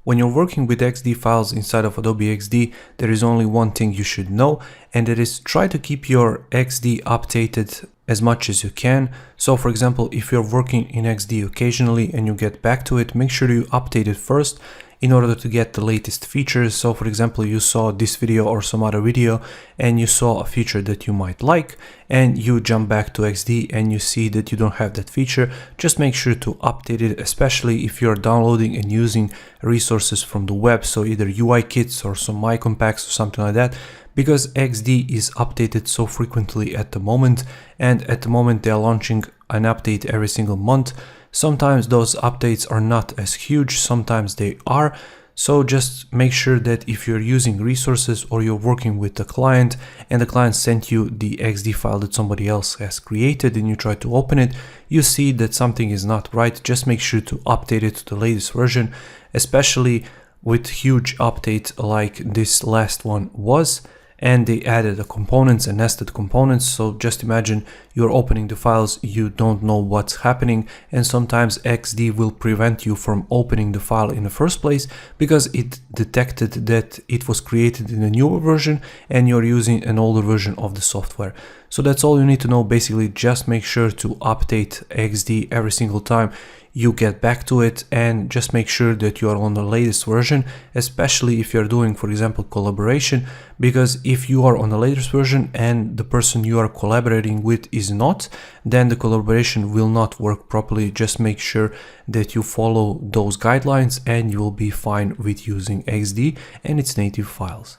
When you're working with XD files inside of Adobe XD, there is only one thing you should know, and that is try to keep your XD updated as much as you can. So for example, if you're working in XD occasionally and you get back to it, make sure you update it first in order to get the latest features. So for example, you saw this video or some other video and you saw a feature that you might like and you jump back to XD and you see that you don't have that feature. Just make sure to update it, especially if you're downloading and using resources from the web, so either UI kits or some icon packs or something like that, because XD is updated so frequently at the moment, and at the moment they are launching an update every single month. Sometimes those updates are not as huge, sometimes they are. So just make sure that if you're using resources or you're working with the client and the client sent you the XD file that somebody else has created and you try to open it, you see that something is not right, just make sure to update it to the latest version, especially with huge update like this last one was. And they added the components and nested components. So just imagine you're opening the files, you don't know what's happening, and sometimes XD will prevent you from opening the file in the first place because it detected that it was created in a newer version and you're using an older version of the software. So that's all you need to know. Basically, just make sure to update XD every single time you get back to it, and just make sure that you are on the latest version, especially if you're doing, for example, collaboration, because if you are on the latest version and the person you are collaborating with is not, then the collaboration will not work properly. Just make sure that you follow those guidelines and you will be fine with using XD and its native files.